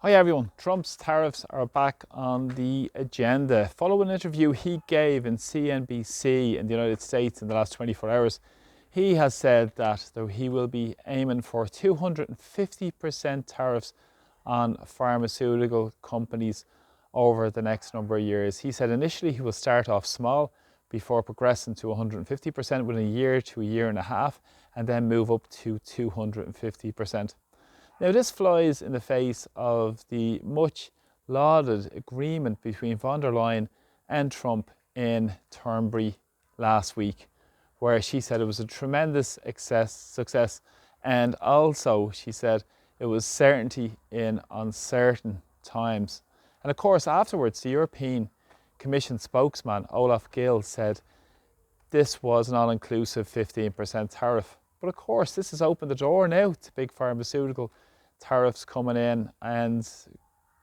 Hi everyone, Trump's tariffs are back on the agenda. Following an interview he gave in CNBC in the United States in the last 24 hours, he has said that though he will be aiming for 250% tariffs on pharmaceutical companies over the next number of years. He said initially he will start off small before progressing to 150% within a year to a year and a half, and then move up to 250%. Now, this flies in the face of the much lauded agreement between von der Leyen and Trump in Turnberry last week, where she said it was a tremendous success, and also she said it was certainty in uncertain times. And of course, afterwards, the European Commission spokesman Olaf Gill said this was an all-inclusive 15% tariff. But of course, this has opened the door now to big pharmaceutical tariffs coming in, and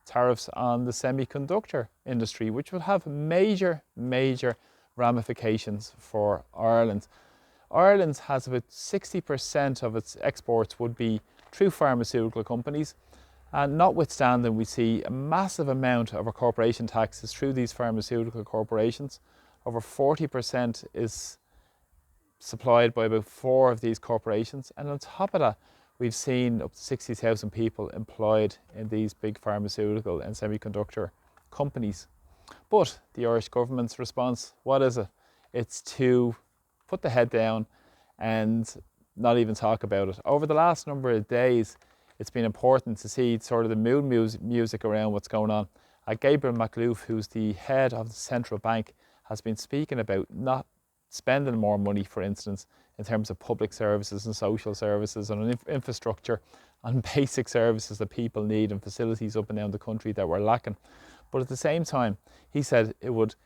tariffs on the semiconductor industry, which will have major ramifications for Ireland. Ireland has about 60% of its exports would be through pharmaceutical companies, and notwithstanding we see a massive amount of our corporation taxes through these pharmaceutical corporations. Over 40% is supplied by about 4 of these corporations, and on top of that we've seen up to 60,000 people employed in these big pharmaceutical and semiconductor companies. But the Irish government's response, what is it? It's to put the head down and not even talk about it. Over the last number of days, it's been important to see sort of the mood music around what's going on. Gabriel Makhlouf, who's the head of the central bank, has been speaking about not spending more money, for instance, in terms of public services and social services and infrastructure, on basic services that people need and facilities up and down the country that we're lacking. But at the same time, he said it would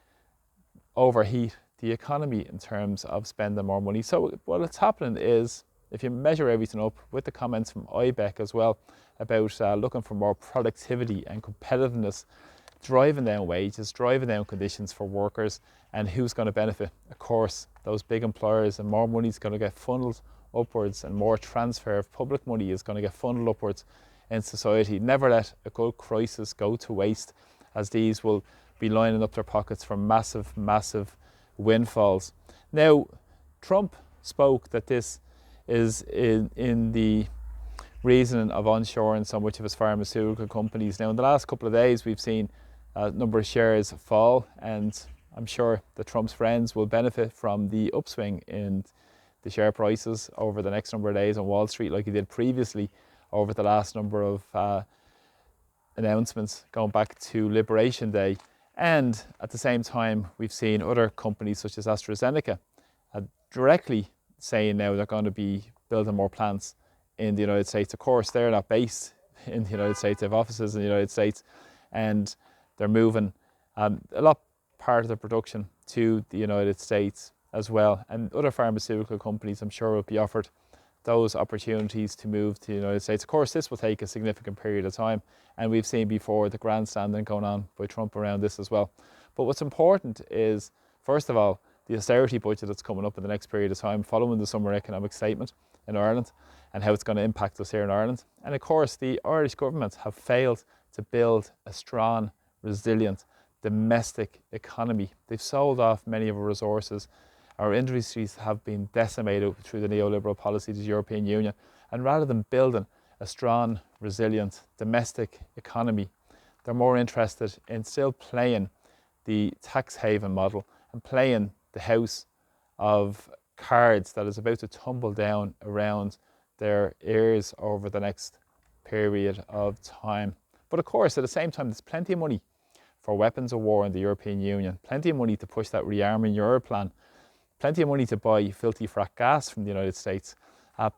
overheat the economy in terms of spending more money. So what's happening is, if you measure everything up with the comments from IBEC as well about looking for more productivity and competitiveness, driving down wages, driving down conditions for workers, and who's going to benefit? Of course, those big employers, and more money is going to get funneled upwards, and more transfer of public money is going to get funneled upwards in society. Never let a good crisis go to waste, as these will be lining up their pockets for massive windfalls. Now, Trump spoke that this is in the reasoning of onshoring so much of his pharmaceutical companies. Now, in the last couple of days, we've seen a number of shares fall, and I'm sure that Trump's friends will benefit from the upswing in the share prices over the next number of days on Wall Street, like he did previously over the last number of announcements going back to Liberation Day. And at the same time, we've seen other companies such as AstraZeneca directly saying now they're going to be building more plants in the United States. Of course, they're not based in the United States. They have offices in the United States, and they're moving a lot part of the production to the United States as well. And other pharmaceutical companies, I'm sure, will be offered those opportunities to move to the United States. Of course, this will take a significant period of time, and we've seen before the grandstanding going on by Trump around this as well. But what's important is, first of all, the austerity budget that's coming up in the next period of time following the summer economic statement in Ireland, and how it's going to impact us here in Ireland. And of course, the Irish government have failed to build a strong, resilient domestic economy. They've sold off many of our resources. Our industries have been decimated through the neoliberal policies of the European Union. And rather than building a strong, resilient domestic economy, they're more interested in still playing the tax haven model and playing the house of cards that is about to tumble down around their ears over the next period of time. But of course, at the same time, there's plenty of money for weapons of war in the European Union, plenty of money to push that rearming Europe plan, plenty of money to buy filthy frack gas from the United States,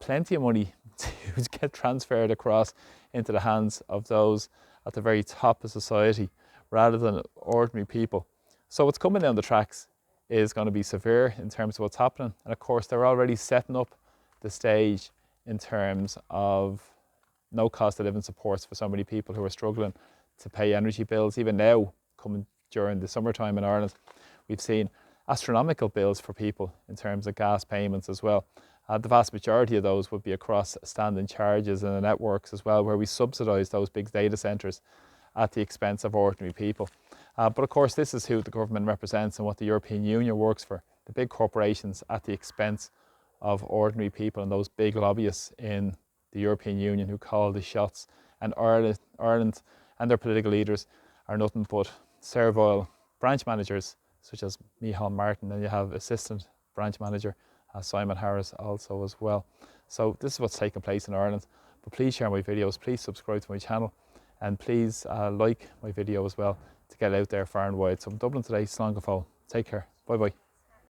plenty of money to get transferred across into the hands of those at the very top of society rather than ordinary people. So what's coming down the tracks is going to be severe in terms of what's happening. And of course, they're already setting up the stage in terms of no cost of living supports for so many people who are struggling to pay energy bills. Even now, coming during the summertime in Ireland, we've seen astronomical bills for people in terms of gas payments as well. The vast majority of those would be across standing charges and the networks as well, where we subsidise those big data centres at the expense of ordinary people. But of course, this is who the government represents and what the European Union works for, the big corporations at the expense of ordinary people and those big lobbyists in the European Union who call the shots. And Ireland and their political leaders are nothing but servile branch managers, such as Micheál Martin, and you have assistant branch manager Simon Harris also as well. So this is what's taking place in Ireland. But please share my videos, please subscribe to my channel, and please like my video as well to get out there far and wide. So I'm Dublin today, Slán go fóill. Take care. Bye bye.